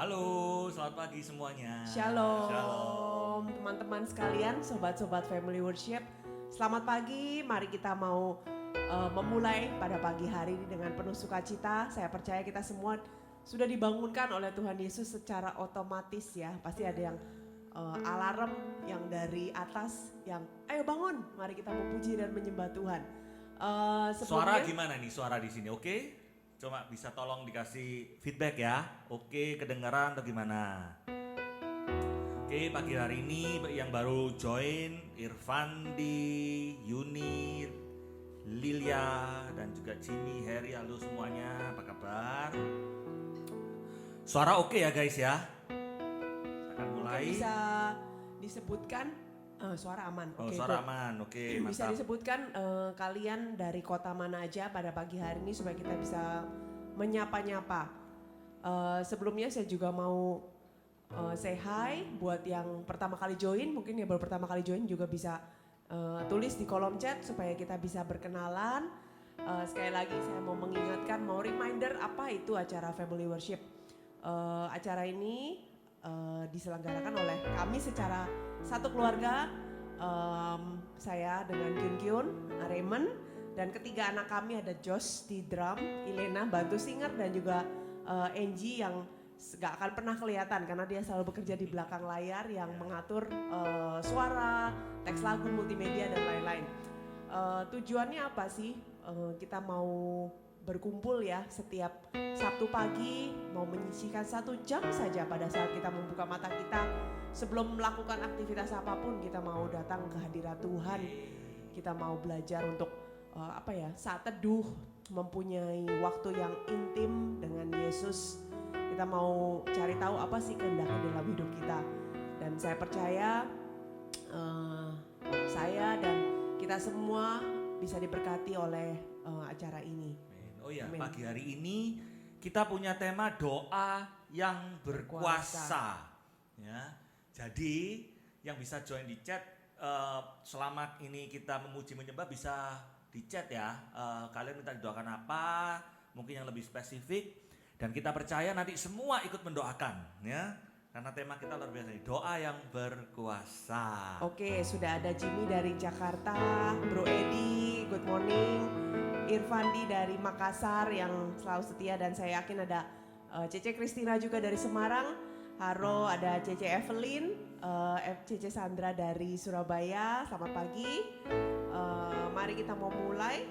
Halo, selamat pagi semuanya. Shalom, teman-teman sekalian, sobat-sobat Family Worship. Selamat pagi, mari kita mau memulai pada pagi hari ini dengan penuh sukacita. Saya percaya kita semua sudah dibangunkan oleh Tuhan Yesus secara otomatis ya. Pasti ada yang alarm yang dari atas yang ayo bangun, mari kita memuji dan menyembah Tuhan. Suara gimana nih suara di sini? Oke? Coba bisa tolong dikasih feedback ya. Oke, kedengaran atau gimana? Oke, pagi hari ini yang baru join Irfandi, Yuni, Lilia dan juga Jimmy, Harry, halo semuanya. Apa kabar? Suara oke ya guys ya. Akan mulai. Mungkin bisa disebutkan suara aman. Oke, suara aman. Oke, mantap. Bisa disebutkan kalian dari kota mana aja pada pagi hari ini supaya kita bisa menyapa-nyapa. Sebelumnya saya juga mau say hi buat yang pertama kali join, mungkin yang baru pertama kali join juga bisa tulis di kolom chat supaya kita bisa berkenalan. Sekali lagi saya mau mengingatkan, mau reminder apa itu acara Family Worship. Acara ini diselenggarakan oleh kami secara satu keluarga, saya dengan Kyun, Raymond, dan ketiga anak kami ada Josh di drum, Ilena bantu singer, dan juga Angie yang gak akan pernah kelihatan karena dia selalu bekerja di belakang layar yang mengatur suara, teks lagu, multimedia dan lain-lain. Tujuannya apa sih? Kita mau berkumpul ya setiap Sabtu pagi, mau menyisihkan 1 jam saja pada saat kita membuka mata kita. Sebelum melakukan aktivitas apapun kita mau datang ke hadirat Tuhan. Kita mau belajar untuk saat teduh, mempunyai waktu yang intim dengan Yesus. Kita mau cari tahu apa sih kehendaknya dalam hidup kita. Dan saya percaya saya dan kita semua bisa diberkati oleh acara ini. Oh ya, pagi hari ini kita punya tema doa yang berkuasa. Ya, jadi yang bisa join di chat selama ini kita memuji menyembah bisa di chat ya. Kalian minta didoakan apa? Mungkin yang lebih spesifik. Dan kita percaya nanti semua ikut mendoakan ya. Karena tema kita luar biasa, doa yang berkuasa. Oke, sudah ada Jimmy dari Jakarta, Bro Edi, good morning. Irfandi dari Makassar yang selalu setia, dan saya yakin ada Cece Kristina juga dari Semarang. Haro, ada Cece Evelyn, Cece Sandra dari Surabaya, selamat pagi. Mari kita mau mulai.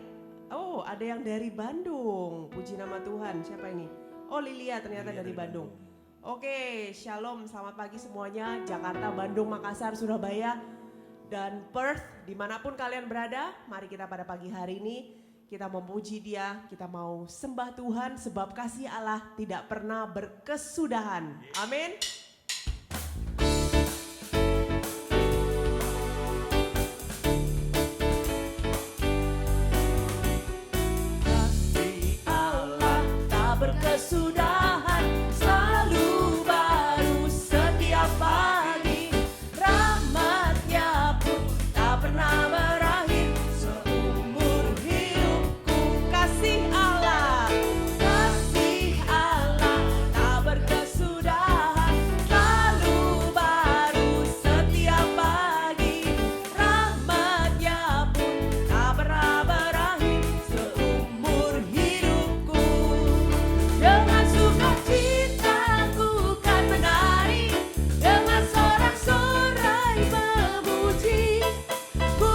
Oh, ada yang dari Bandung, puji nama Tuhan, siapa ini? Oh, Lilia ternyata dari Bandung. Oke, shalom, selamat pagi semuanya. Jakarta, Bandung, Makassar, Surabaya, dan Perth, dimanapun kalian berada, mari kita pada pagi hari ini kita memuji Dia, kita mau sembah Tuhan sebab kasih Allah tidak pernah berkesudahan. Amin. Kasih Allah tak berkesudahan, selalu baru setiap pagi. Rahmat-Nya pun tak pernah berakhir seumur hidupku. Kasih Allah tak berkesudahan, selalu baru setiap pagi. Rahmat-Nya pun tak pernah berakhir seumur hidupku. Dengan sukacita ku kan menari, dengan sorak-sorai memuji. Ku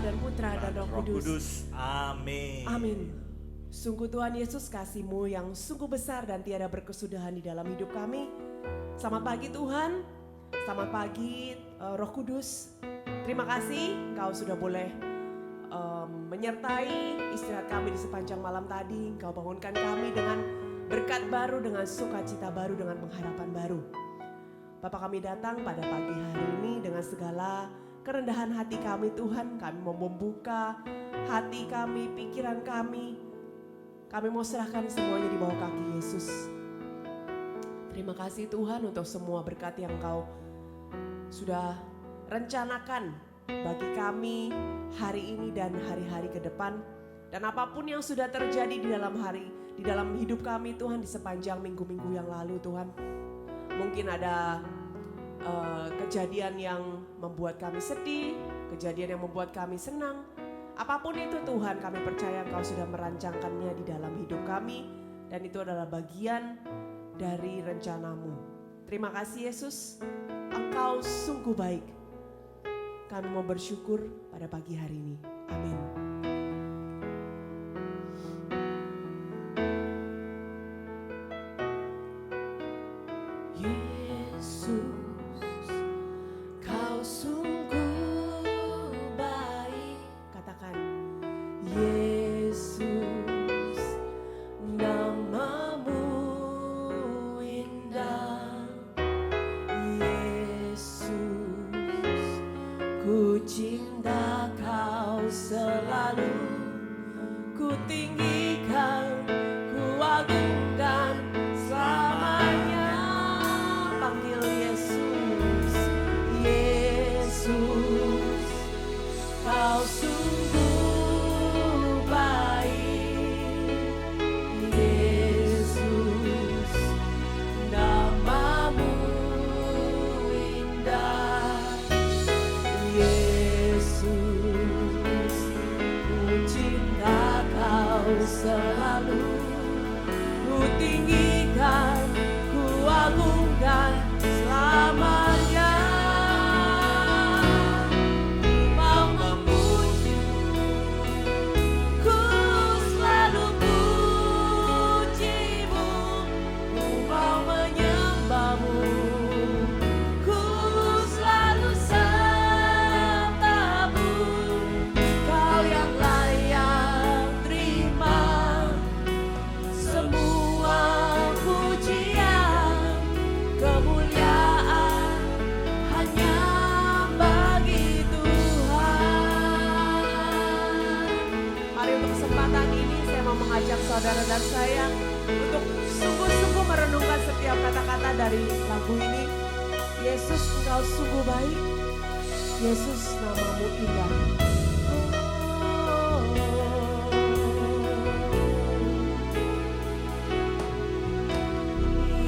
dan Putra dan Roh Kudus. Amin. Amin. Sungguh Tuhan Yesus, kasih-Mu yang sungguh besar dan tiada berkesudahan di dalam hidup kami. Selamat pagi Tuhan, selamat pagi Roh Kudus. Terima kasih Engkau sudah boleh menyertai istirahat kami di sepanjang malam tadi. Engkau bangunkan kami dengan berkat baru, dengan sukacita baru, dengan pengharapan baru. Bapa, kami datang pada pagi hari ini dengan segala kerendahan hati kami Tuhan. Kami mau membuka hati kami, pikiran kami. Kami mau serahkan semuanya di bawah kaki Yesus. Terima kasih Tuhan untuk semua berkat yang Engkau sudah rencanakan bagi kami hari ini dan hari-hari ke depan. Dan apapun yang sudah terjadi di dalam hidup kami Tuhan di sepanjang minggu-minggu yang lalu Tuhan. Mungkin ada kejadian yang membuat kami sedih, kejadian yang membuat kami senang. Apapun itu Tuhan, kami percaya Engkau sudah merancangkannya di dalam hidup kami. Dan itu adalah bagian dari rencana-Mu. Terima kasih Yesus, Engkau sungguh baik. Kami mau bersyukur pada pagi hari ini. Amin. Yesus, Kau sungguh baik. Katakan, Yesus, nama-Mu indah. Yesus, ku cinta Kau selalu. Ku tinggikan, ku agungkan selamanya. Panggil Yesus, Yesus, Kau sungguh baik. Yesus, nama-Mu indah. Yesus, ku cinta Kau selalu. Ku tinggikan, ku agungkan selamanya. Ku mau memuji-Mu, ku selalu puji-Mu. Ku mau menyembah-Mu, ku selalu sembah-Mu. Kau yang layak terima semua pujian, kemuliaan hanya bagi Tuhan. Mari untuk kesempatan ini saya mau mengajak saudara dan saya untuk sungguh-sungguh merenungkan setiap kata-kata dari lagu ini. Yesus, Engkau sungguh baik. Yesus, nama-Mu indah.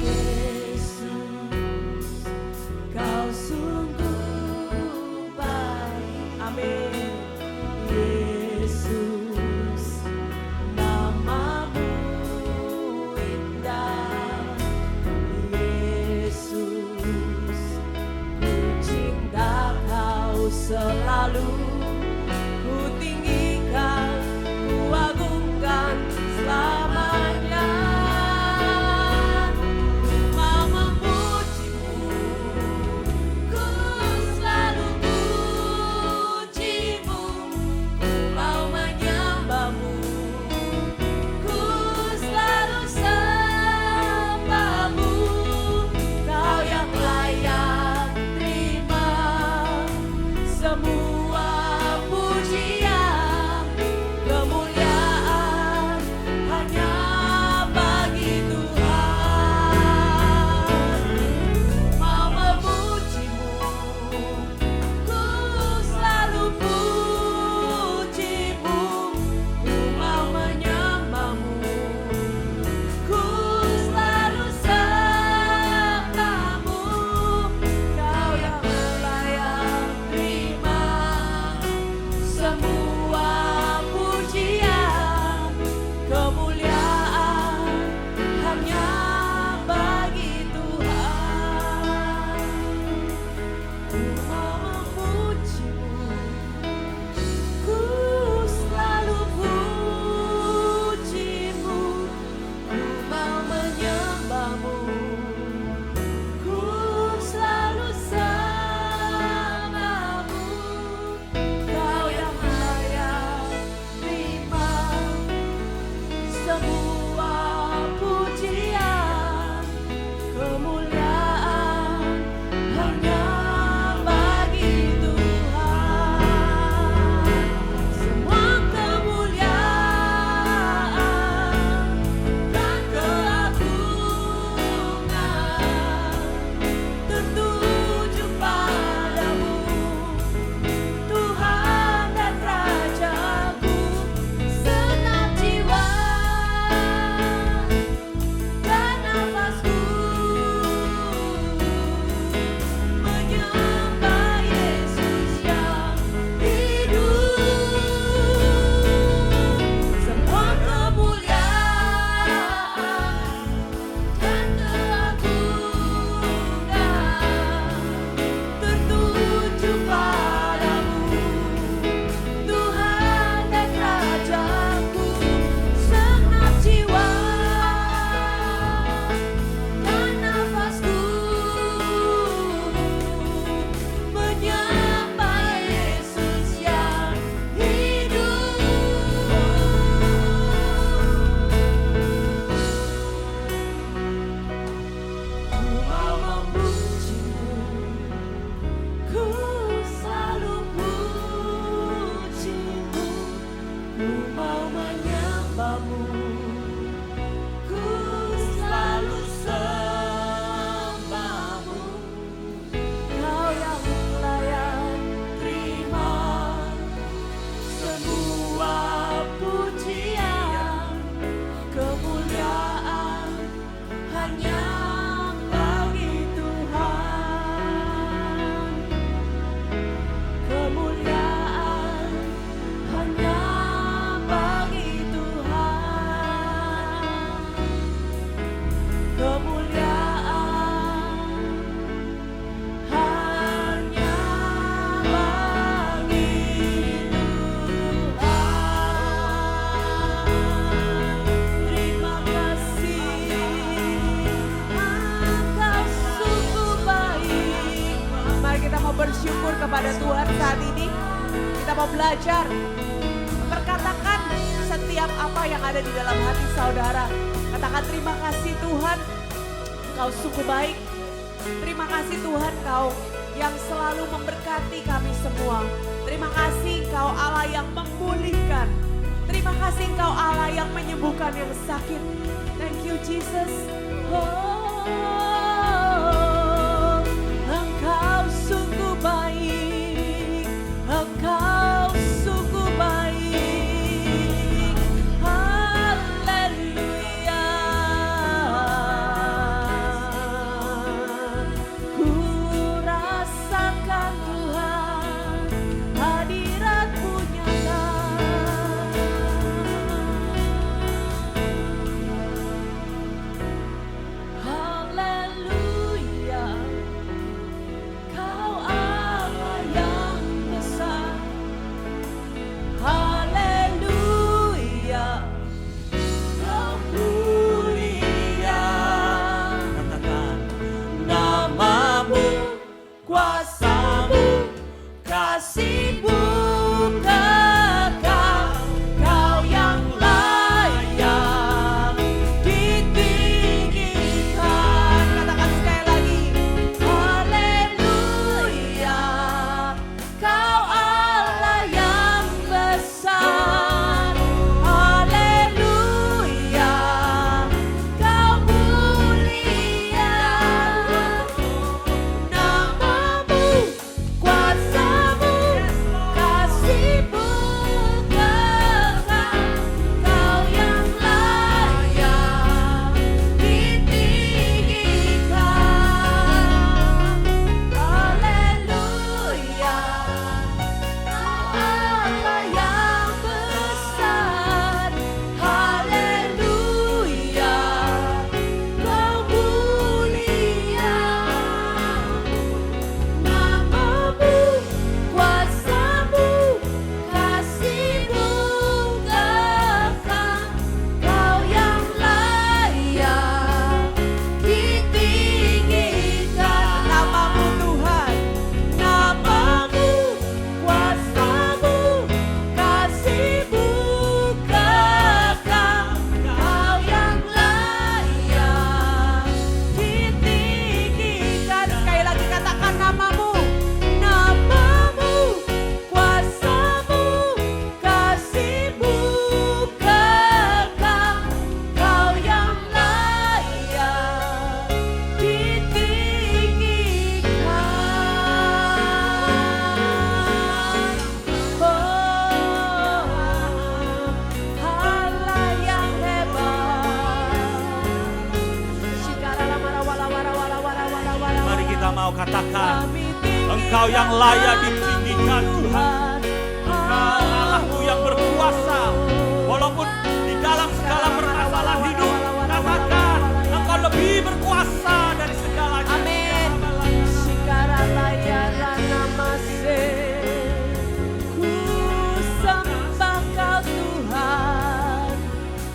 Yesus, Kau sungguh baik. Amin. Yesus, nama-Mu indah. Yesus, ku cinta Kau selalu. Ku tinggikan, ku agungkan selamanya. Ku mau memuji-Mu, ku selalu puji-Mu. Ku mau menyembah-Mu, ku selalu sembah-Mu. Kau yang layak terima semua bersyukur kepada Tuhan saat ini. Kita mau belajar. Perkatakan setiap apa yang ada di dalam hati saudara. Katakan terima kasih Tuhan, Engkau sungguh baik. Terima kasih Tuhan, Engkau yang selalu memberkati kami semua. Terima kasih Engkau Allah yang memulihkan. Terima kasih Engkau Allah yang menyembuhkan yang sakit. Thank you Jesus. Engkau sungguh baik. Engkau sungguh baik. Haleluya. Ku rasakan Tuhan hadirat-Mu nyata. Haleluya. Kau Allah yang besar. Haleluya. Kau mulia. Katakan namamu, kuasamu, kasih-Mu kekal. Kau yang layak ditinggikan. Katakan sekali lagi. Haleluya. Kau Allah yang besar. Haleluya. Kau mulia. Namamu, kuasamu, kasih-Mu kekal. Kau yang layak ditinggikan. Haleluya. Kau Allah yang besar. Haleluya. Kau mulia. Namamu, kuasamu, kasih-Mu kekal. Kau yang layak ditinggikan. Namamu Tuhan. Namamu, kuasamu, kasih-Mu kekal. Kau yang layak ditinggikan. Sekali lagi katakan namamu. Namamu, kuasamu, kasih-Mu kekal. Kau yang layak ditinggikan. Oh, Allah yang hebat. Shikarala marawala wara wara wara wara wara. Mari kita mau katakan, Kami tinggi Engkau yang layak ditinggikan Tuhan. Engkau Allahku yang berkuasa. Walaupun di dalam segala permasalahan hidup, katakan Engkau lebih berkuasa dari segalanya. Amin. Shikarala ya namase. Ku sembah Kau Tuhan.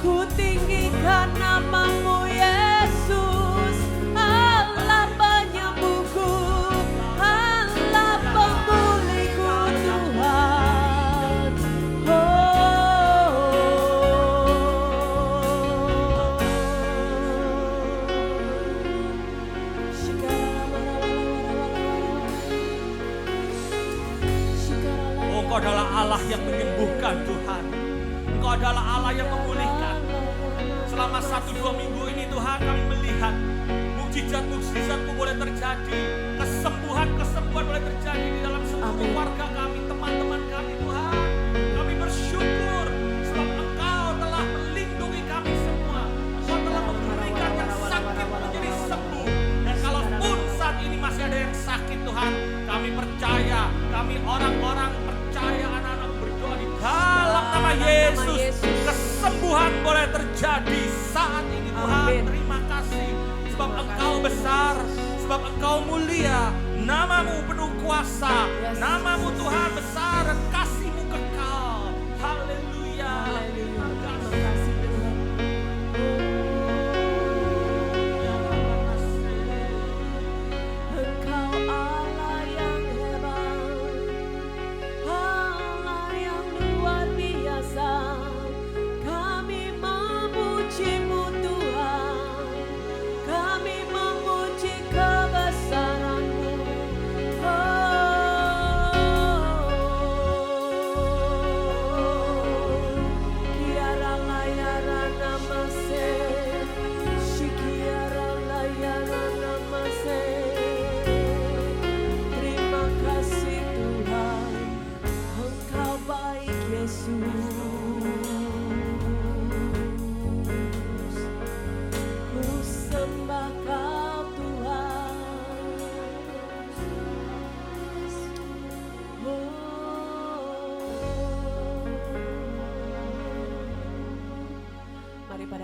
Ku tinggikan namamu Yesus. Allah penyembuhku. Allah pemulihku Tuhan. Oh, Engkau adalah Allah yang menyembuhkan Tuhan. Engkau adalah Allah yang memulihkan. Selama 1-2 minggu ini Tuhan kami melihat mukjizat-mukjizat-Mu boleh terjadi. Kesembuhan-kesembuhan boleh terjadi di dalam seluruh Amin. keluarga kami, teman-teman kami Tuhan. Kami bersyukur sebab Engkau telah melindungi kami semua. Engkau telah memberikan yang sakit menjadi sembuh. Dan kalaupun saat ini masih ada yang sakit Tuhan, kami percaya, kami orang-orang percaya anak-anak berdoa di dalam nama Yesus. Kesembuhan boleh terjadi saat ini Tuhan. Amin. Terima kasih sebab Engkau besar, sebab Engkau mulia. Namamu penuh kuasa. Yes. Namamu Tuhan besar dan kasih-Mu kekal. Haleluya. Haleluya. Terima kasih Tuhan. Engkau Allah yang hebat.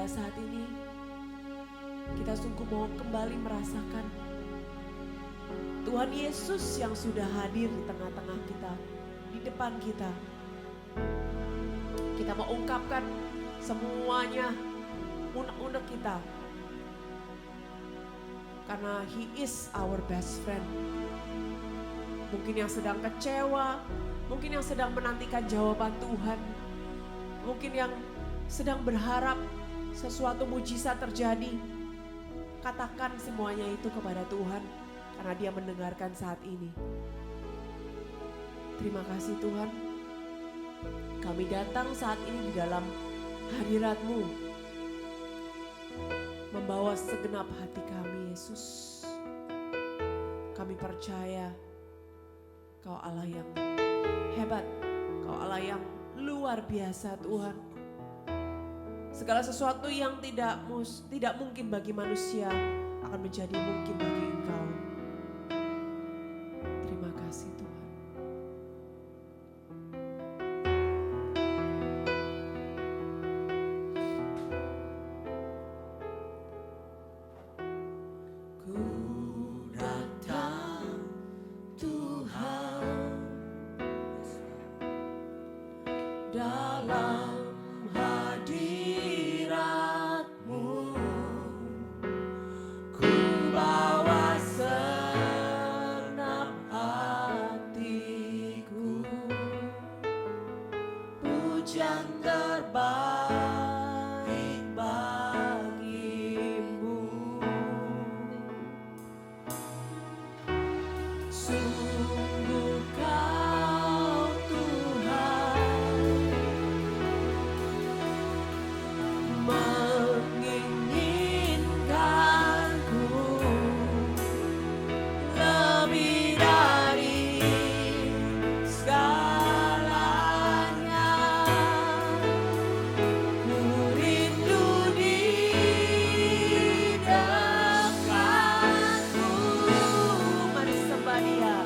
pada saat ini kita sungguh mau kembali merasakan Tuhan Yesus yang sudah hadir di tengah-tengah kita, di depan kita. Kita mau ungkapkan semuanya, unek-unek kita. Karena He is our best friend. Mungkin yang sedang kecewa, mungkin yang sedang menantikan jawaban Tuhan, mungkin yang sedang berharap sesuatu mujizat terjadi. Katakan semuanya itu kepada Tuhan karena Dia mendengarkan saat ini. Terima kasih Tuhan. Kami datang saat ini di dalam hadirat-Mu, membawa segenap hati kami Yesus. Kami percaya Kau Allah yang hebat, Kau Allah yang luar biasa Tuhan. Segala sesuatu yang tidak mungkin bagi manusia akan menjadi mungkin bagi Engkau. Terima kasih Tuhan. Dalam hadirat-Mu, ku bawa segenap hatiku, pujian terbaik bagi-Mu. Sungguh Kau Tuhan, menginginkanku lebih dari segalanya. Ku rindu di dekatmu. Mari sembah Dia.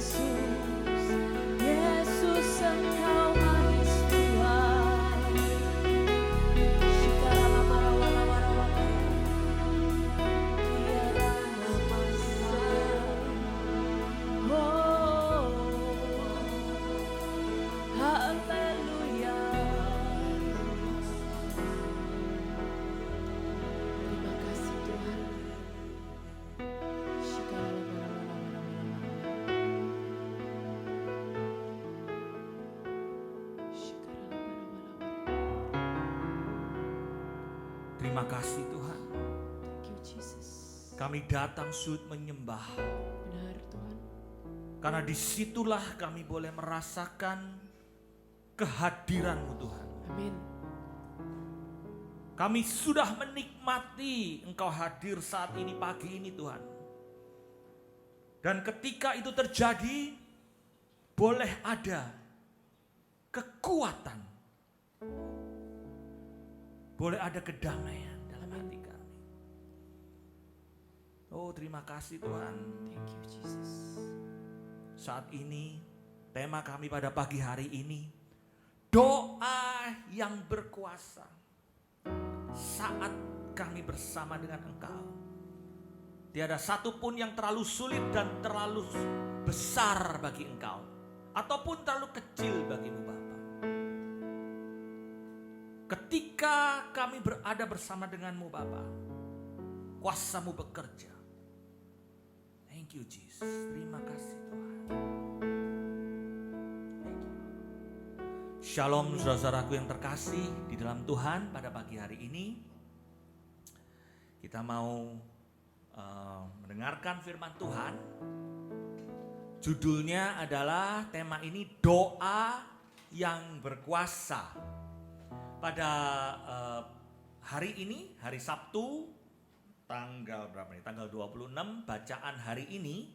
Yesus, Yesus Engkau manis Tuhan. Shikara mara wara wara wara, tiada masa. Oh, haleluya. Terima kasih Tuhan. Shikara mara wara wara wara. Shikara mara wara wara. Terima kasih Tuhan. Thank you Jesus. Kami datang sujud menyembah. Benar Tuhan. Karena disitulah kami boleh merasakan kehadiran-Mu Tuhan. Amin. Kami sudah menikmati Engkau hadir saat ini, pagi ini Tuhan. Dan ketika itu terjadi, boleh ada kekuatan. Boleh ada kedamaian dalam hati kami. Oh, terima kasih Tuhan. Thank you Jesus. Saat ini, tema kami pada pagi hari ini, doa yang berkuasa. Saat kami bersama dengan Engkau, tiada satupun yang terlalu sulit dan terlalu besar bagi Engkau, ataupun terlalu kecil bagimu Bapa. Ketika kami berada bersama denganmu Bapa, kuasa-Mu bekerja. Thank you Jesus, terima kasih Tuhan. Thank you. Shalom saudaraku yang terkasih di dalam Tuhan, pada pagi hari ini kita mau mendengarkan firman Tuhan. Judulnya adalah, tema ini doa yang berkuasa. Pada hari ini, hari Sabtu, tanggal berapa nih? Tanggal 26, bacaan hari ini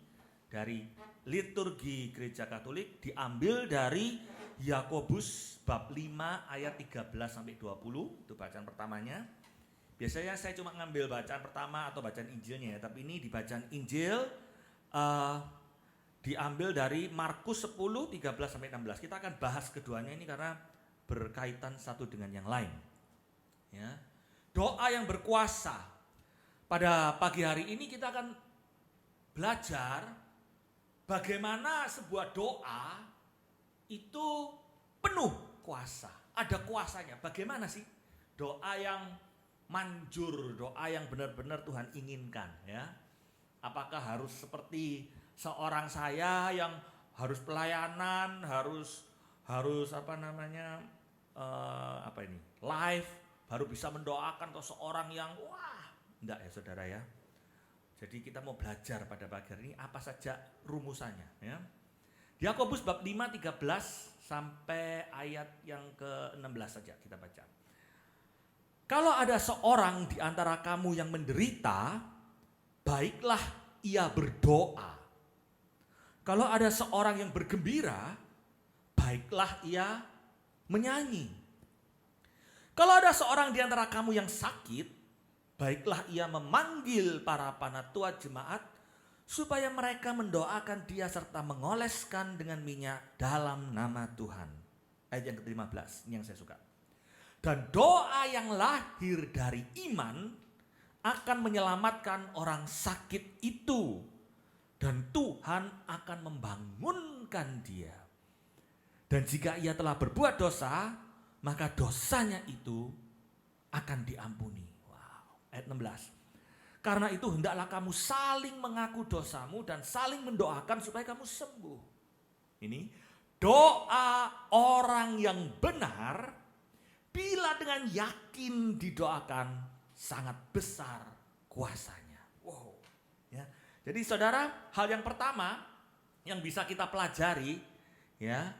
dari liturgi Gereja Katolik diambil dari Yakobus bab 5 ayat 13 sampai 20, itu bacaan pertamanya. Biasanya saya cuma ngambil bacaan pertama atau bacaan Injilnya ya, tapi ini di bacaan Injil diambil dari Markus 10 13 sampai 16. Kita akan bahas keduanya ini karena berkaitan satu dengan yang lain. Ya. Doa yang berkuasa. Pada pagi hari ini kita akan belajar bagaimana sebuah doa itu penuh kuasa. Ada kuasanya. Bagaimana sih doa yang manjur, doa yang benar-benar Tuhan inginkan, ya? Apakah harus seperti seorang saya yang harus pelayanan, harus live baru bisa mendoakan, atau seorang yang enggak ya saudara ya. Jadi kita mau belajar pada pagi hari ini apa saja rumusannya, ya. Yakobus bab 5 13 sampai ayat yang ke-16 saja kita baca. Kalau ada seorang di antara kamu yang menderita, baiklah ia berdoa. Kalau ada seorang yang bergembira, baiklah ia menyanyi. Kalau ada seorang di antara kamu yang sakit, baiklah ia memanggil para panatua jemaat supaya mereka mendoakan dia serta mengoleskan dengan minyak dalam nama Tuhan. Ayat yang ke-15, ini yang saya suka. Dan doa yang lahir dari iman akan menyelamatkan orang sakit itu, dan Tuhan akan membangunkan dia. Dan jika ia telah berbuat dosa, maka dosanya itu akan diampuni. Wow. Ayat 16. Karena itu hendaklah kamu saling mengaku dosamu dan saling mendoakan supaya kamu sembuh. Ini doa orang yang benar, bila dengan yakin didoakan, sangat besar kuasanya. Wow. Ya. Jadi saudara, hal yang pertama yang bisa kita pelajari, ya,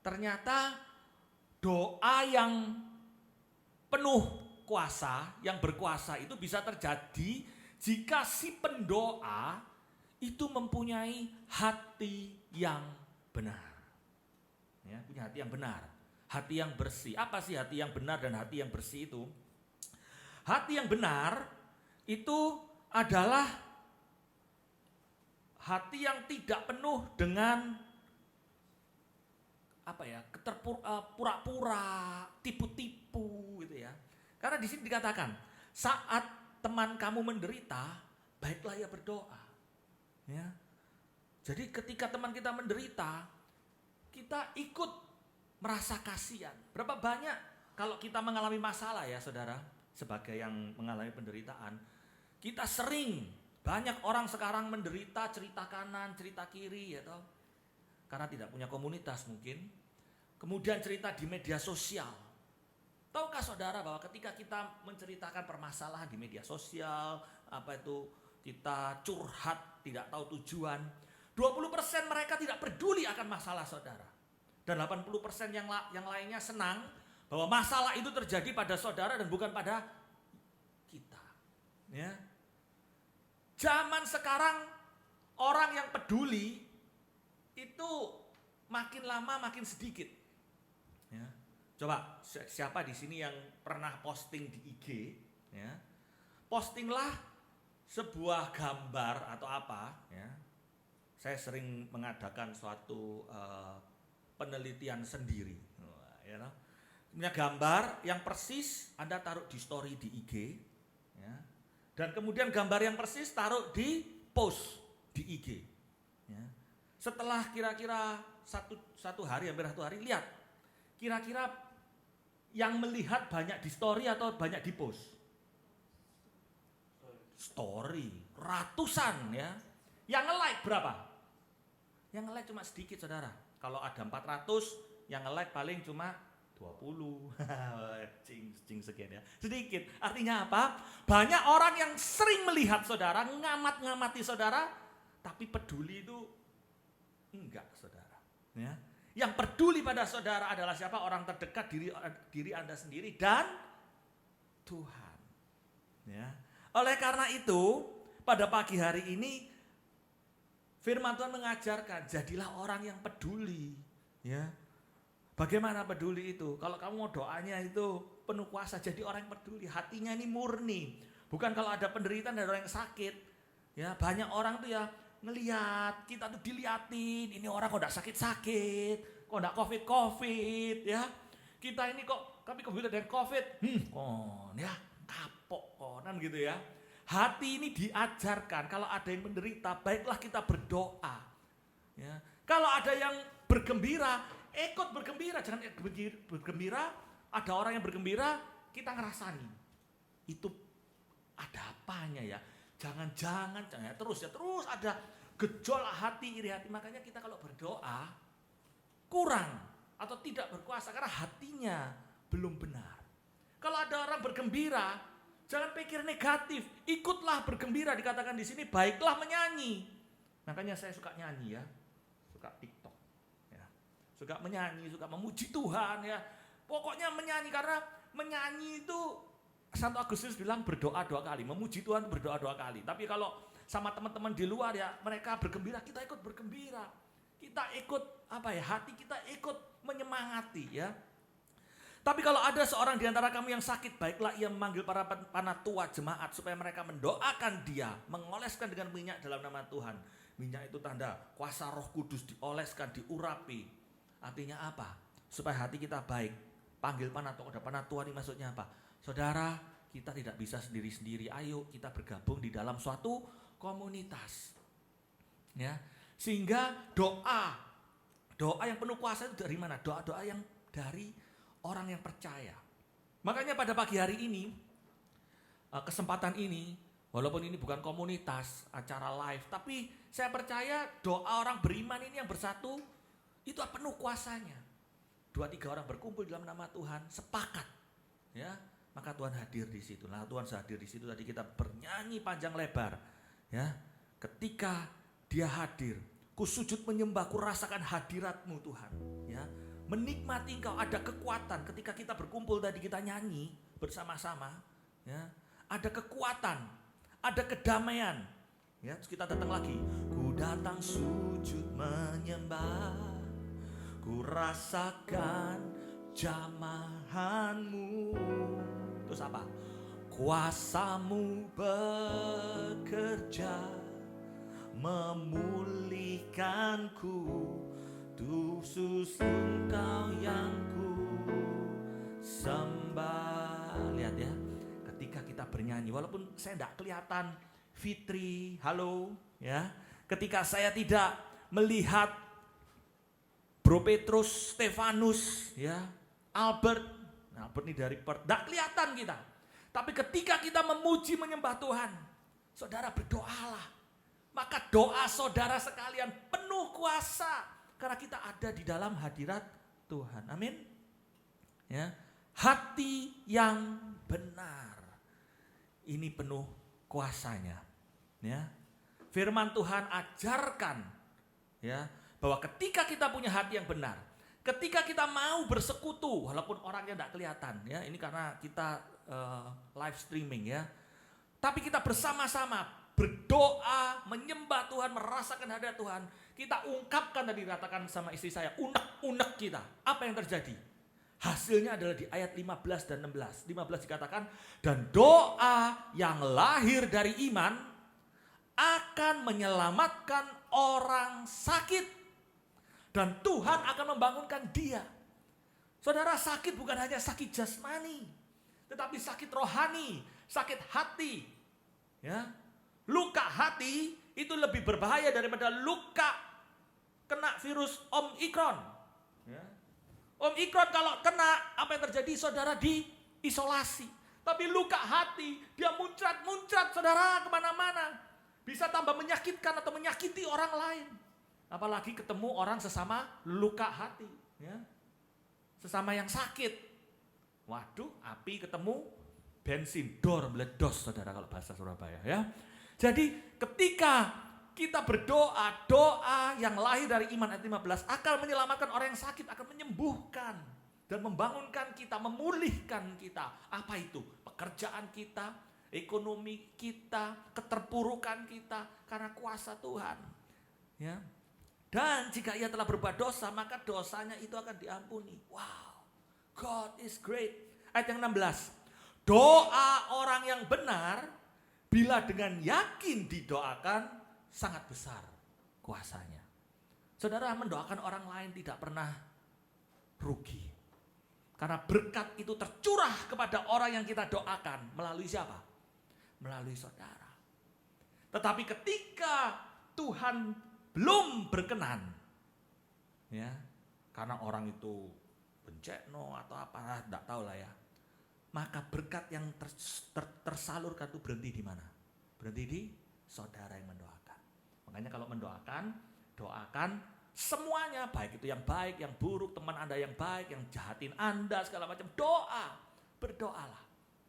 ternyata doa yang penuh kuasa, yang berkuasa itu bisa terjadi jika si pendoa itu mempunyai hati yang benar. Ya, punya hati yang benar, hati yang bersih. Apa sih hati yang benar dan hati yang bersih itu? Hati yang benar itu adalah hati yang tidak penuh dengan pura-pura, tipu-tipu gitu ya. Karena di sini dikatakan, saat teman kamu menderita, baiklah ia berdoa. Ya. Jadi ketika teman kita menderita, kita ikut merasa kasihan. Berapa banyak kalau kita mengalami masalah ya saudara, sebagai yang mengalami penderitaan, kita sering, banyak orang sekarang menderita cerita kanan, cerita kiri ya toh. Karena tidak punya komunitas mungkin. Kemudian cerita di media sosial. Tahukah saudara bahwa ketika kita menceritakan permasalahan di media sosial, kita curhat, tidak tahu tujuan, 20% mereka tidak peduli akan masalah saudara. Dan 80% yang lainnya senang bahwa masalah itu terjadi pada saudara dan bukan pada kita. Ya. Zaman sekarang orang yang peduli itu makin lama makin sedikit. Ya. Coba siapa di sini yang pernah posting di IG? Ya. Postinglah sebuah gambar atau apa. Ya. Saya sering mengadakan suatu penelitian sendiri. Ya, punya gambar yang persis Anda taruh di story di IG. Ya. Dan kemudian gambar yang persis taruh di post di IG. Ya. Setelah kira-kira satu hari, hampir 1 hari, lihat. Kira-kira yang melihat banyak di story atau banyak di post? Story. Ratusan ya. Yang nge-like berapa? Yang nge-like cuma sedikit saudara. Kalau ada 400, yang nge-like paling cuma 20. Cing sekian ya. Sedikit. Artinya apa? Banyak orang yang sering melihat saudara, ngamat-ngamati saudara, tapi peduli itu enggak saudara. Ya. Yang peduli pada saudara adalah siapa? Orang terdekat, diri Anda sendiri dan Tuhan. Ya. Oleh karena itu, pada pagi hari ini firman Tuhan mengajarkan, jadilah orang yang peduli. Ya. Bagaimana peduli itu? Kalau kamu mau doanya itu penuh kuasa, jadi orang yang peduli. Hatinya ini murni. Bukan kalau ada penderitaan dari orang yang sakit. Ya, banyak orang tuh ya ngelihat, kita tuh diliatin, ini orang kok enggak sakit-sakit, kok enggak covid-covid ya. Kita ini kok kami covid dan covid. Ya, kapok konan gitu ya. Hati ini diajarkan kalau ada yang menderita, baiklah kita berdoa. Ya. Kalau ada yang bergembira, ikut bergembira, jangan bergembira, ada orang yang bergembira, kita ngerasani. Itu ada apanya ya? Jangan terus ada gejolak hati, iri hati. Makanya kita kalau berdoa kurang atau tidak berkuasa karena hatinya belum benar. Kalau ada orang bergembira, jangan pikir negatif, ikutlah bergembira. Dikatakan di sini baiklah menyanyi. Makanya saya suka nyanyi ya, suka TikTok, ya, suka menyanyi, suka memuji Tuhan ya. Pokoknya menyanyi karena menyanyi itu Santo Agustinus bilang berdoa 2 kali, memuji Tuhan berdoa 2 kali. Tapi kalau sama teman-teman di luar ya, mereka bergembira, kita ikut bergembira. Kita ikut hati kita ikut menyemangati ya. Tapi kalau ada seorang di antara kamu yang sakit, baiklah ia memanggil para panatua jemaat supaya mereka mendoakan dia, mengoleskan dengan minyak dalam nama Tuhan. Minyak itu tanda kuasa Roh Kudus, dioleskan, diurapi. Artinya apa? Supaya hati kita baik. Panggil panatua. Ada panatua ini maksudnya apa? Saudara, kita tidak bisa sendiri-sendiri. Ayo kita bergabung di dalam suatu komunitas. Ya. Sehingga doa yang penuh kuasa itu dari mana? Doa-doa yang dari orang yang percaya. Makanya pada pagi hari ini, kesempatan ini, walaupun ini bukan komunitas, acara live, tapi saya percaya doa orang beriman ini yang bersatu, itu penuh kuasanya. 2-3 orang berkumpul dalam nama Tuhan, sepakat. Ya. Maka Tuhan hadir di situ. Nah, Tuhan hadir di situ tadi kita bernyanyi panjang lebar. Ya, ketika Dia hadir, ku sujud menyembah, ku rasakan hadirat-Mu Tuhan. Ya, menikmati Engkau, ada kekuatan ketika kita berkumpul tadi kita nyanyi bersama-sama. Ya, ada kekuatan, ada kedamaian. Ya, terus kita datang lagi. Ku datang sujud menyembah, ku rasakan jamahan-Mu. Terus apa? Kuasa-Mu bekerja memulihkanku, khusus Engkau yang ku sembah. Lihat ya, ketika kita bernyanyi, walaupun saya tidak kelihatan, Fitri, halo, ya, ketika saya tidak melihat Bro Petrus, Stefanus, ya, Albert ini dari Perth, tidak kelihatan kita. Tapi ketika kita memuji menyembah Tuhan, saudara berdoalah. Maka doa saudara sekalian penuh kuasa. Karena kita ada di dalam hadirat Tuhan. Amin. Ya, hati yang benar. Ini penuh kuasanya. Ya. Firman Tuhan ajarkan, ya, bahwa ketika kita punya hati yang benar, ketika kita mau bersekutu, walaupun orangnya tidak kelihatan, ya, ini karena kita live streaming, ya, tapi kita bersama-sama berdoa, menyembah Tuhan, merasakan hadirat Tuhan. Kita ungkapkan, tadi katakan sama istri saya, unek-unek kita. Apa yang terjadi? Hasilnya adalah di ayat 15 dan 16. 15 dikatakan, dan doa yang lahir dari iman akan menyelamatkan orang sakit. Dan Tuhan akan membangunkan dia. Saudara, sakit bukan hanya sakit jasmani, tetapi sakit rohani, sakit hati. Ya. Luka hati itu lebih berbahaya daripada luka kena virus Omikron. Ya. Omikron kalau kena, apa yang terjadi? Saudara diisolasi. Tapi luka hati, dia muncrat-muncrat saudara kemana-mana. Bisa tambah menyakitkan atau menyakiti orang lain. Apalagi ketemu orang sesama luka hati. Ya. Sesama yang sakit. Waduh, api ketemu bensin, dor meledos, saudara, kalau bahasa Surabaya, ya. Jadi ketika kita berdoa, doa yang lahir dari iman ayat 15 akan menyelamatkan orang yang sakit, akan menyembuhkan dan membangunkan kita, memulihkan kita. Apa itu? Pekerjaan kita, ekonomi kita, keterpurukan kita karena kuasa Tuhan. Ya. Dan jika ia telah berbuat dosa, maka dosanya itu akan diampuni. Wow. God is great. Ayat yang 16. Doa orang yang benar bila dengan yakin didoakan sangat besar kuasanya. Saudara, mendoakan orang lain tidak pernah rugi. Karena berkat itu tercurah kepada orang yang kita doakan. Melalui siapa? Melalui saudara. Tetapi ketika Tuhan belum berkenan, ya, karena orang itu bencekno atau apa, tidak tahu lah ya. Maka berkat yang tersalurkan itu berhenti di mana? Berhenti di saudara yang mendoakan. Makanya kalau mendoakan, doakan semuanya, baik itu yang baik, yang buruk, teman Anda yang baik, yang jahatin Anda, segala macam. Doa, berdoalah.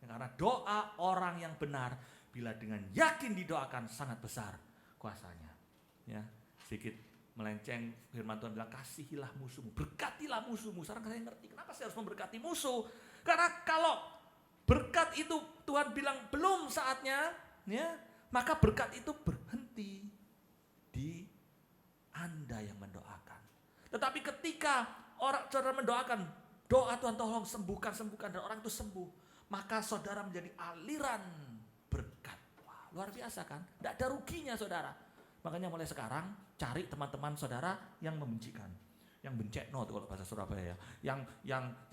Karena doa orang yang benar, bila dengan yakin didoakan sangat besar kuasanya. Ya, sedikit melenceng, firman Tuhan bilang, kasihilah musuhmu, berkatilah musuhmu. Sekarang saya ngerti kenapa saya harus memberkati musuh. Karena kalau berkat itu Tuhan bilang belum saatnya, ya, maka berkat itu berhenti di Anda yang mendoakan. Tetapi ketika orang saudara mendoakan, doa Tuhan tolong sembuhkan dan orang itu sembuh, maka saudara menjadi aliran berkat. Wah, luar biasa kan? Tidak ada ruginya saudara. Makanya mulai sekarang cari teman-teman saudara yang membencikan, yang bencekno kalau bahasa Surabaya, yang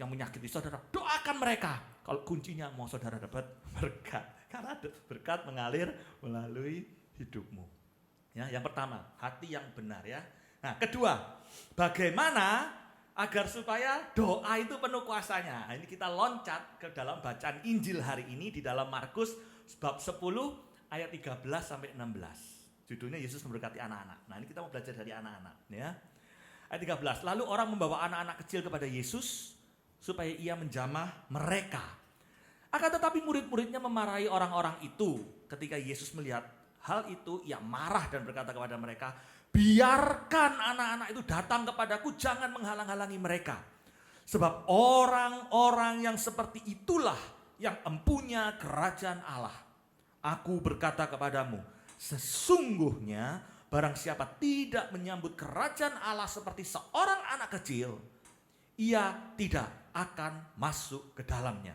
menyakiti saudara, doakan mereka. Kalau kuncinya mau saudara dapat berkat, karena berkat mengalir melalui hidupmu. Ya, yang pertama, hati yang benar, ya. Nah, kedua, bagaimana agar supaya doa itu penuh kuasanya. Nah, ini kita loncat ke dalam bacaan Injil hari ini di dalam Markus bab 10 ayat 13 sampai 16. Judulnya Yesus memberkati anak-anak. Nah, ini kita mau belajar dari anak-anak, ya. Ayat 13. Lalu orang membawa anak-anak kecil kepada Yesus supaya ia menjamah mereka. Akan tetapi murid-muridnya memarahi orang-orang itu. Ketika Yesus melihat hal itu, ia marah dan berkata kepada mereka, biarkan anak-anak itu datang kepadaku, jangan menghalang-halangi mereka. Sebab orang-orang yang seperti itulah yang empunya kerajaan Allah. Aku berkata kepadamu, sesungguhnya barang siapa tidak menyambut kerajaan Allah seperti seorang anak kecil, ia tidak akan masuk ke dalamnya.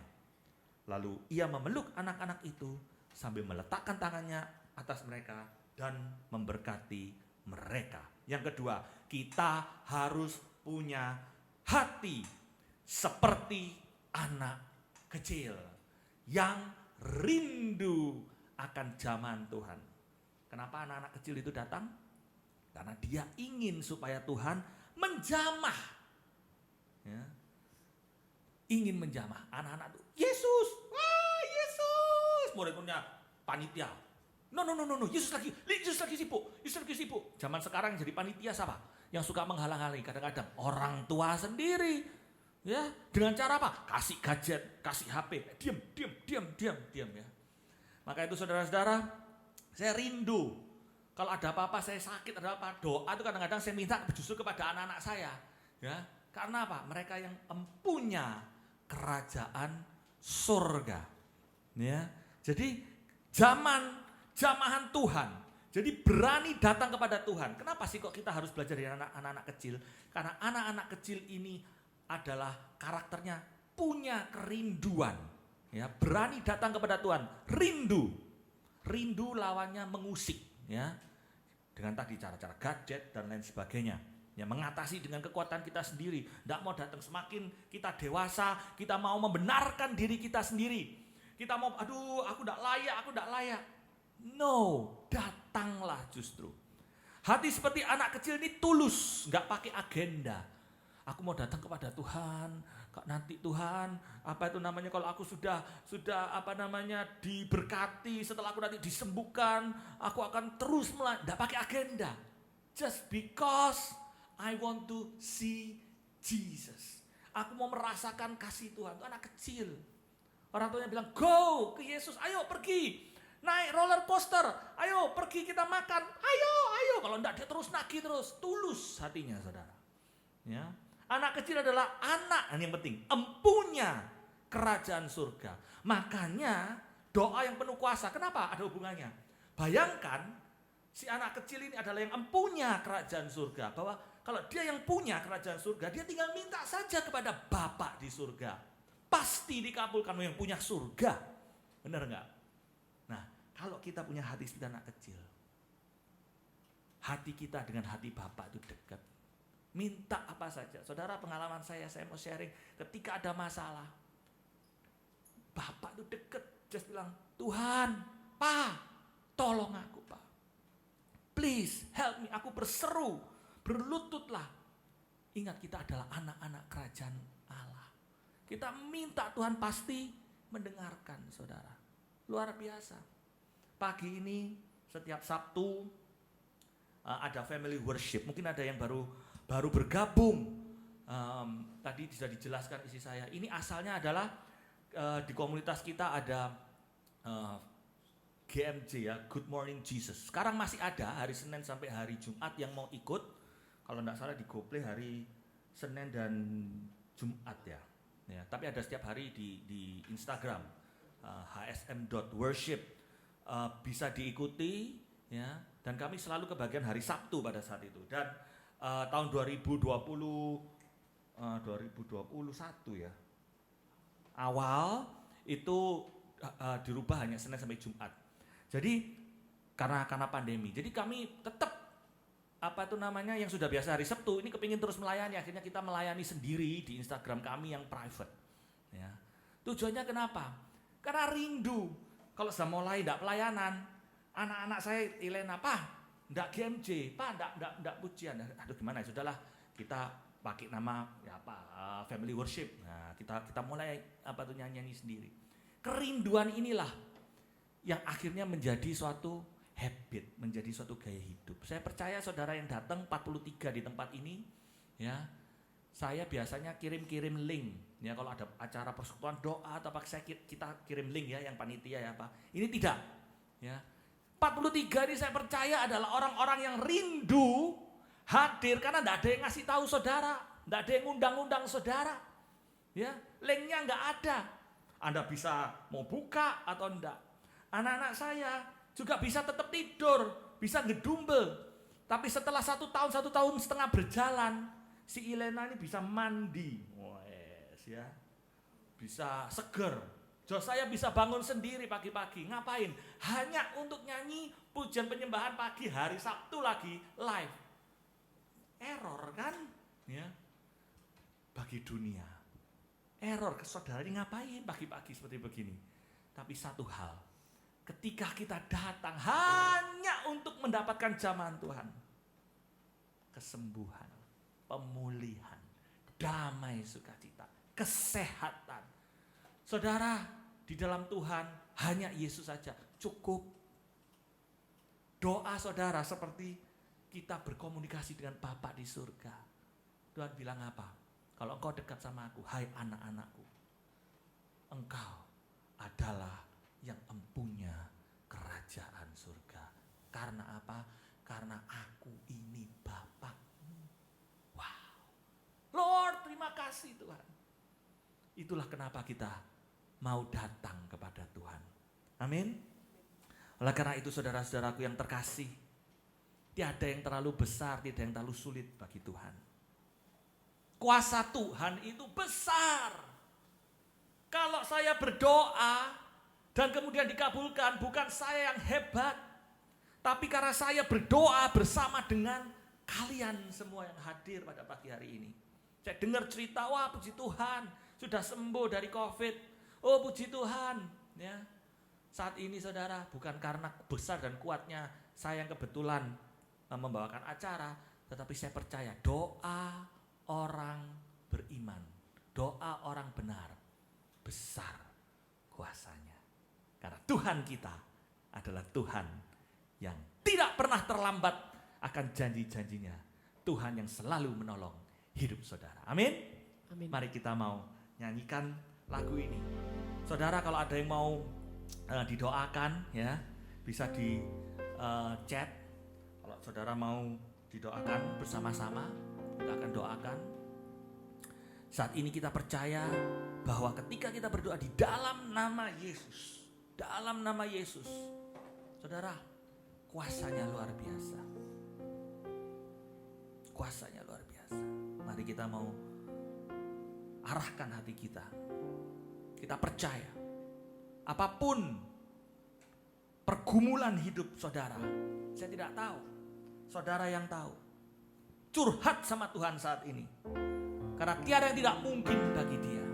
Lalu ia memeluk anak-anak itu sambil meletakkan tangannya atas mereka dan memberkati mereka. Yang kedua, kita harus punya hati seperti anak kecil yang rindu akan zaman Tuhan. Kenapa anak-anak kecil itu datang? Karena dia ingin supaya Tuhan menjamah. Ya. Ingin menjamah anak-anak itu. Yesus, wah Yesus. Murid-muridnya panitia. No, Yesus lagi sibuk. Zaman sekarang jadi panitia siapa? Yang suka menghalang-halangi kadang-kadang orang tua sendiri. Ya, dengan cara apa? Kasih gadget, kasih HP. Diam ya. Maka itu saudara-saudara, saya rindu. Kalau ada apa-apa, saya sakit, ada apa, doa itu kadang-kadang saya minta justru kepada anak-anak saya. Ya, karena apa? Mereka yang empunya kerajaan surga. Ya, jadi jamahan Tuhan. Jadi berani datang kepada Tuhan. Kenapa sih kok kita harus belajar dari anak-anak kecil? Karena anak-anak kecil ini adalah karakternya punya kerinduan. Ya, berani datang kepada Tuhan, rindu lawannya mengusik, ya, dengan tadi cara-cara gadget dan lain sebagainya, ya, mengatasi dengan kekuatan kita sendiri. Tidak mau datang, semakin kita dewasa, kita mau membenarkan diri kita sendiri, kita mau, aduh aku tidak layak. No, datanglah justru. Hati seperti anak kecil ini tulus, nggak pakai agenda. Aku mau datang kepada Tuhan, nanti Tuhan, kalau aku sudah diberkati, setelah aku nanti disembuhkan, aku akan terus tidak pakai agenda. Just because I want to see Jesus. Aku mau merasakan kasih Tuhan. Itu anak kecil. Orang tuanya bilang, go ke Yesus, ayo pergi. Naik roller coaster, ayo pergi kita makan, ayo. Kalau enggak dia terus nagih terus, tulus hatinya saudara. Ya. Anak kecil adalah anak, yang penting, empunya kerajaan surga. Makanya doa yang penuh kuasa, kenapa ada hubungannya? Bayangkan si anak kecil ini adalah yang empunya kerajaan surga. Bahwa kalau dia yang punya kerajaan surga, dia tinggal minta saja kepada Bapa di surga. Pasti dikabulkan yang punya surga. Benar enggak? Nah, kalau kita punya hati seperti anak kecil, hati kita dengan hati Bapa itu dekat. Minta apa saja. Saudara, pengalaman saya mau sharing. Ketika ada masalah, Bapak itu deket. Just bilang, Tuhan, Pak, tolong aku, Pak. Please help me. Aku berseru, berlututlah. Ingat, kita adalah anak-anak kerajaan Allah. Kita minta, Tuhan pasti mendengarkan, saudara. Luar biasa. Pagi ini, setiap Sabtu, ada family worship. Mungkin ada yang baru bergabung. Tadi sudah dijelaskan isi saya. Ini asalnya adalah di komunitas kita ada GMJ, ya, Good Morning Jesus. Sekarang masih ada hari Senin sampai hari Jumat yang mau ikut. Kalau tidak salah di GoPlay hari Senin dan Jumat ya. Tapi ada setiap hari di Instagram hsm.worship, bisa diikuti ya. Dan kami selalu kebagian hari Sabtu pada saat itu. Dan tahun 2021 ya, awal itu dirubah hanya Senin sampai Jumat. Jadi karena pandemi, jadi kami tetap yang sudah biasa hari Sabtu ini kepingin terus melayani. Akhirnya kita melayani sendiri di Instagram kami yang private. Ya. Tujuannya kenapa? Karena rindu. Kalau sudah mulai tidak pelayanan, anak-anak saya Ilena, Pak, ndak GMJ, Pak, ndak pujian. Aduh gimana, sudahlah kita pakai nama family worship. Nah, kita mulai nyanyi sendiri. Kerinduan inilah yang akhirnya menjadi suatu habit, menjadi suatu gaya hidup. Saya percaya saudara yang datang 43 di tempat ini, ya, saya biasanya kirim link. Ya, kalau ada acara persekutuan doa atau apa, kita kirim link ya, yang panitia ya Pak. Ini tidak, ya. 43 ini saya percaya adalah orang-orang yang rindu hadir karena tidak ada yang ngasih tahu saudara, tidak ada yang undang-undang saudara. Ya, linknya nggak ada. Anda bisa mau buka atau enggak. Anak-anak saya juga bisa tetap tidur, bisa ngedumel. Tapi setelah 1 tahun setengah berjalan, si Ilena ini bisa mandi, ya, bisa seger. Saya bisa bangun sendiri pagi-pagi. Ngapain? Hanya untuk nyanyi pujian penyembahan pagi hari Sabtu lagi live. Error kan? Ya. Bagi dunia. Error, saudara ini ngapain pagi-pagi seperti begini? Tapi satu hal, ketika kita datang hanya untuk mendapatkan jamahan Tuhan, kesembuhan, pemulihan, damai sukacita, kesehatan. Saudara, di dalam Tuhan hanya Yesus saja cukup. Doa saudara seperti kita berkomunikasi dengan Bapa di surga. Tuhan bilang apa? Kalau engkau dekat sama aku, hai anak-anakku, engkau adalah yang empunya kerajaan surga. Karena apa? Karena aku ini Bapakmu. Wow. Lord, terima kasih Tuhan. Itulah kenapa kita mau datang kepada Tuhan. Amin. Oleh karena itu saudara-saudaraku yang terkasih, tiada yang terlalu besar, tiada yang terlalu sulit bagi Tuhan. Kuasa Tuhan itu besar. Kalau saya berdoa dan kemudian dikabulkan, bukan saya yang hebat, tapi karena saya berdoa bersama dengan kalian semua yang hadir pada pagi hari ini. Saya dengar cerita, wah puji Tuhan, sudah sembuh dari COVID. Oh puji Tuhan. Ya. Saat ini saudara, bukan karena besar dan kuatnya saya yang kebetulan membawakan acara, tetapi saya percaya doa orang beriman, doa orang benar, besar kuasanya. Karena Tuhan kita adalah Tuhan yang tidak pernah terlambat akan janji-janjinya. Tuhan yang selalu menolong hidup saudara. Amin? Amin. Mari kita mau nyanyikan lagu ini. Saudara, kalau ada yang mau didoakan ya, bisa di chat. Kalau saudara mau didoakan bersama-sama, kita akan doakan. Saat ini kita percaya bahwa ketika kita berdoa di dalam nama Yesus, saudara, kuasanya luar biasa. Kuasanya luar biasa. Mari kita mau arahkan hati kita. Kita percaya apapun pergumulan hidup saudara, saya tidak tahu, saudara yang tahu. Curhat sama Tuhan saat ini. Karena tiada yang tidak mungkin bagi dia.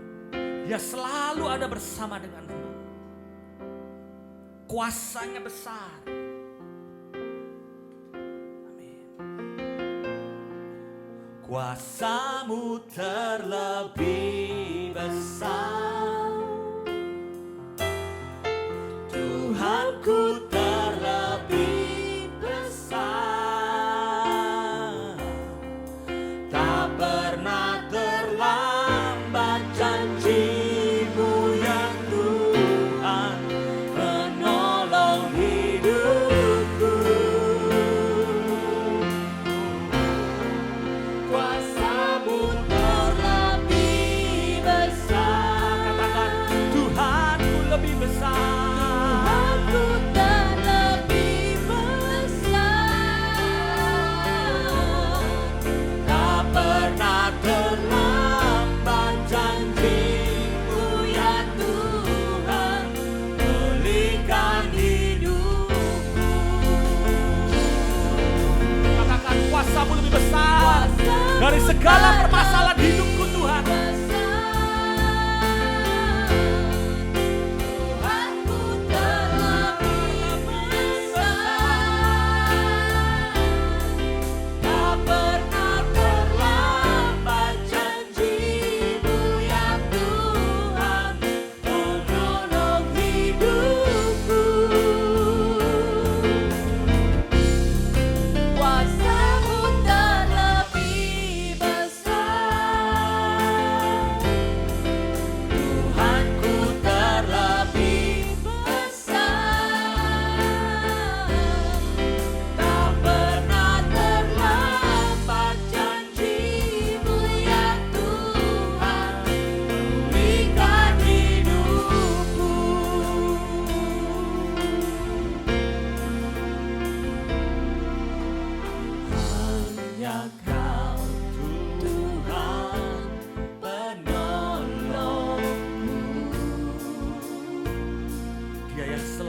Dia selalu ada bersama denganmu. Kuasanya besar. Amin. Kuasamu terlebih besar, Tuhanku terlebih besar. Tak pernah terlambat janji-Mu ya Tuhan, menolong hidupku. Kuasa-Mu terlebih besar. Katakan, Tuhanku lebih besar. Dari segala permasalahan hidupku Tuhan. Tuhanku terlebih besar. Tak pernah terlambat janji-Mu ya Tuhan, menolong hidupku. Kuasa-Mu terlebih besar.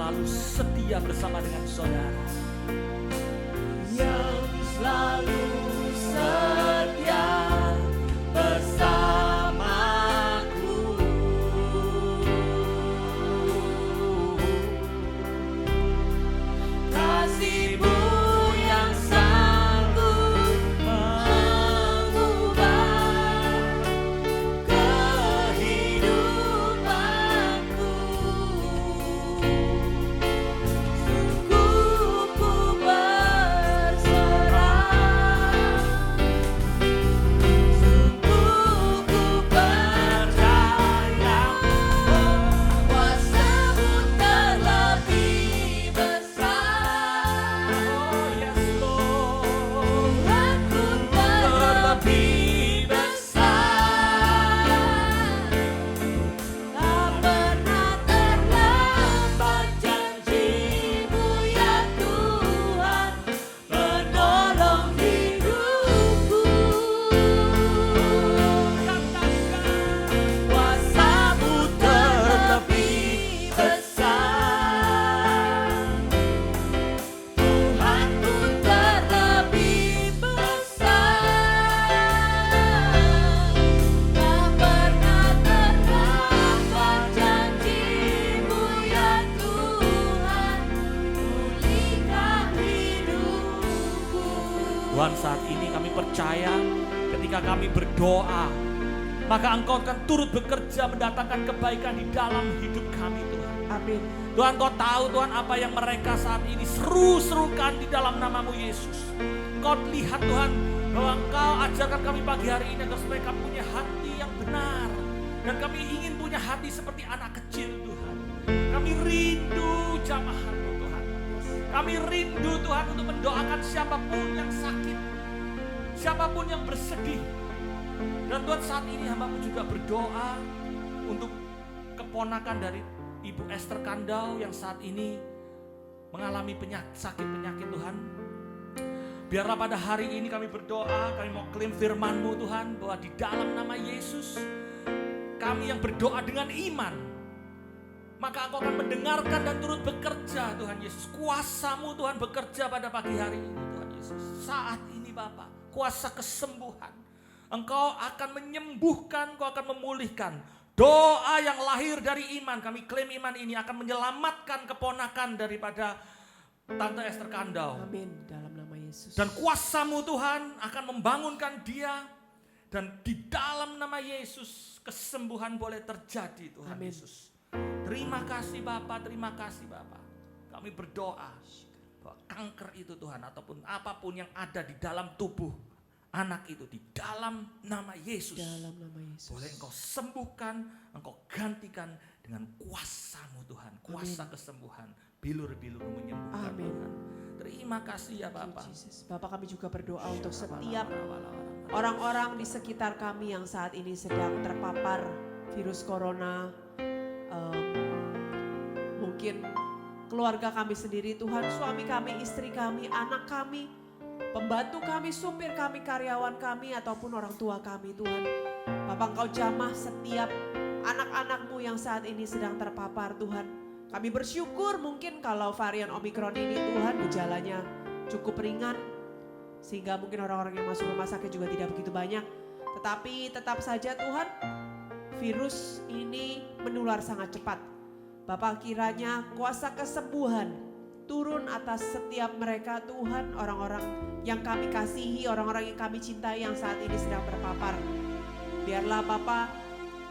selalu setia bersama dengan saudara. Yang selalu setia bersamaku. Kasih-Mu yang sanggup mengubah kehidupanku. Sungguh ku berserah, sungguh ku percaya kuasa-Mu terlebih besar. Oh yes Lord, Tuhanku terlebih besar. Tak pernah terlambat janji-Mu ya Tuhan, menolong hidupku. Kuasa-Mu terlebih besar, Tuhanku terlebih besar. Tak pernah terlambat janji-Mu ya Tuhan, pulihkan hidupku. Tuhan, saat ini kami percaya ketika kami berdoa, maka Engkau akan turut bekerja mendatangkan kebaikan di dalam hidup kami Tuhan. Amin. Tuhan, Kau tahu Tuhan apa yang mereka saat ini seru-serukan di dalam nama-Mu Yesus. Kau lihat Tuhan bahwa Engkau ajarkan kami pagi hari ini agar supaya kami punya hati yang benar. Dan kami ingin punya hati seperti anak kecil Tuhan. Kami rindu jamahan-Mu Tuhan. Kami rindu Tuhan untuk mendoakan siapapun yang sakit, siapapun yang bersedih. Dan Tuhan, saat ini hamba-Mu juga berdoa untuk keponakan dari Ibu Esther Kandau yang saat ini mengalami sakit penyakit Tuhan. Biarlah pada hari ini kami berdoa, kami mau klaim firman-Mu Tuhan, bahwa di dalam nama Yesus kami yang berdoa dengan iman, maka Engkau akan mendengarkan dan turut bekerja Tuhan Yesus. Kuasa-Mu Tuhan bekerja pada pagi hari ini Tuhan Yesus. Saat ini Bapa, kuasa kesembuhan, Engkau akan menyembuhkan, Engkau akan memulihkan. Doa yang lahir dari iman, kami klaim iman ini akan menyelamatkan keponakan daripada Tante Esther Kandau. Amin, dalam nama Yesus. Dan kuasa-Mu Tuhan akan membangunkan dia. Dan di dalam nama Yesus kesembuhan boleh terjadi Tuhan. Amin. Yesus. Terima kasih Bapa, terima kasih Bapa. Kami berdoa bahwa kanker itu Tuhan, ataupun apapun yang ada di dalam tubuh anak itu, di dalam nama Yesus, Dalam nama Yesus. boleh Engkau sembuhkan, Engkau gantikan dengan kuasa-Mu Tuhan. Kuasa kesembuhan, bilur-bilur menyembuhkan Amin. Tuhan. Terima kasih ya Bapak. Yesus. Bapak, kami juga berdoa untuk setiap orang-orang di sekitar kami yang saat ini sedang terpapar virus corona. Mungkin keluarga kami sendiri Tuhan, suami kami, istri kami, anak kami, pembantu kami, supir kami, karyawan kami, ataupun orang tua kami Tuhan. Bapak, Engkau jamah setiap anak-anak-Mu yang saat ini sedang terpapar Tuhan. Kami bersyukur mungkin kalau varian Omikron ini Tuhan gejalanya cukup ringan, sehingga mungkin orang-orang yang masuk rumah sakit juga tidak begitu banyak. Tetapi tetap saja Tuhan, virus ini menular sangat cepat. Bapak, kiranya kuasa kesembuhan turun atas setiap mereka Tuhan, orang-orang yang kami kasihi, orang-orang yang kami cintai yang saat ini sedang terpapar. Biarlah Bapak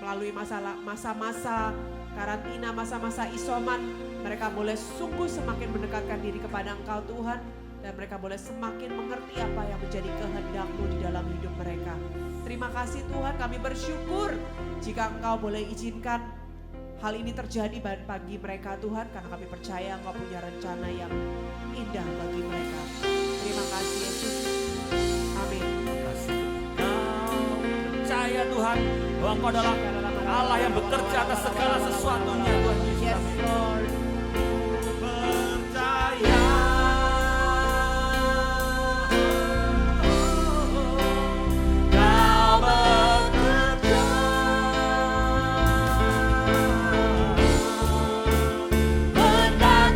melalui masa-masa karantina, masa-masa isoman, mereka boleh sungguh semakin mendekatkan diri kepada Engkau Tuhan, dan mereka boleh semakin mengerti apa yang menjadi kehendak-Mu di dalam hidup mereka. Terima kasih Tuhan, kami bersyukur jika Engkau boleh izinkan hal ini terjadi bagi mereka Tuhan, karena kami percaya Engkau punya rencana yang indah bagi mereka. Terima kasih Yesus. Amin. Terima kasih. Kau percaya Tuhan bahwa Engkau adalah Allah yang bekerja atas segala sesuatunya Tuhan Yesus. Yes Lord. Percaya. Kau bekerja. Hendak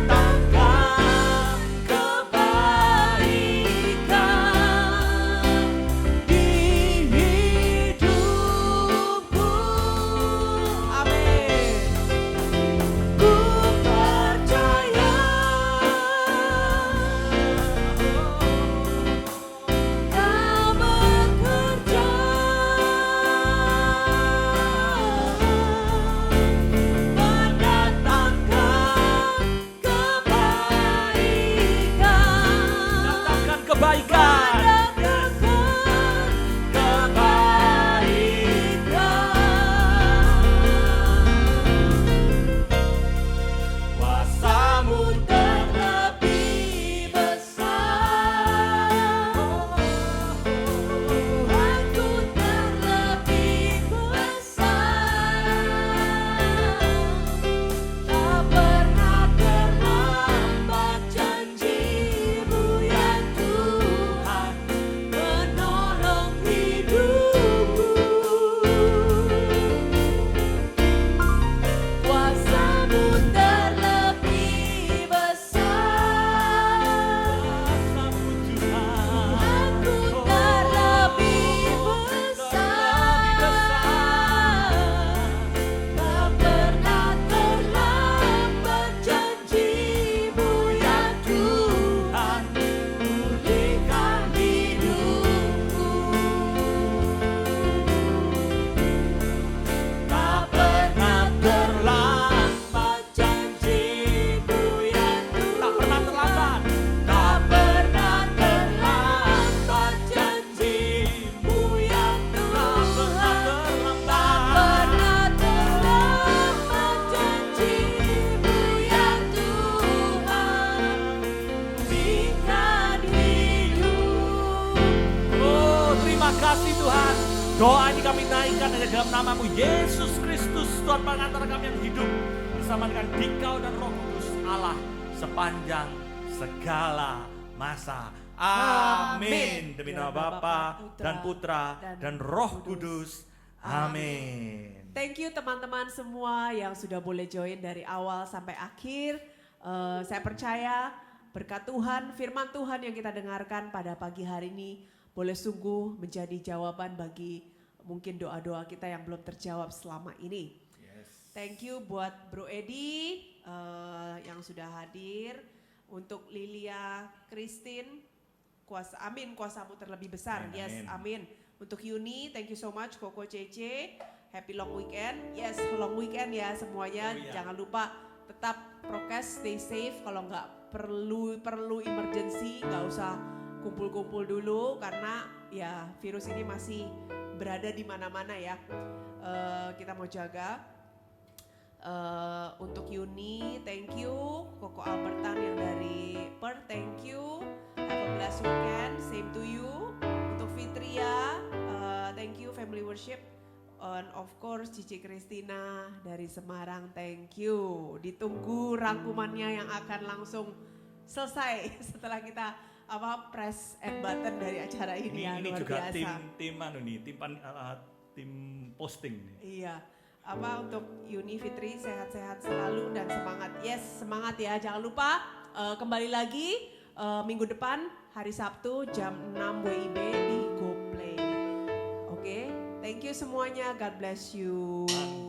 puji Tuhan. Doa ini kami naikkan hanya dalam namamu Yesus Kristus, Tuhan pengantara kami yang hidup bersama dengan Dikau dan Roh Kudus Allah sepanjang segala masa. Amin. Demi nama Bapa dan Putra dan Roh Kudus. Amin. Thank you teman-teman semua yang sudah boleh join dari awal sampai akhir. Saya percaya berkat Tuhan, firman Tuhan yang kita dengarkan pada pagi hari ini boleh sungguh menjadi jawaban bagi mungkin doa-doa kita yang belum terjawab selama ini. Yes. Thank you buat Bro Edi yang sudah hadir. Untuk Lilia, Christine, kuasamu terlebih besar. Amin, Yes, amin. amin. Untuk Yuni, thank you so much. Koko Cece, happy long weekend. Yes, long weekend ya semuanya. Oh, iya. Jangan lupa tetap prokes, stay safe. Kalau nggak perlu emergency, nggak usah kumpul-kumpul dulu karena ya virus ini masih berada di mana-mana ya. Kita mau jaga. Untuk Yuni, thank you. Koko Albertan yang dari Perth, thank you. Have a blessed weekend, same to you. Untuk Fitria, thank you family worship. And of course Cici Christina dari Semarang, thank you. Ditunggu rangkumannya yang akan langsung selesai setelah kita press and button dari acara ini. Ini luar juga biasa. tim posting nih. Iya. Untuk Yuni Fitri sehat-sehat selalu dan semangat. Yes, semangat ya. Jangan lupa kembali lagi minggu depan hari Sabtu jam 6 WIB di GoPlay. Oke, thank you semuanya. God bless you. Amin.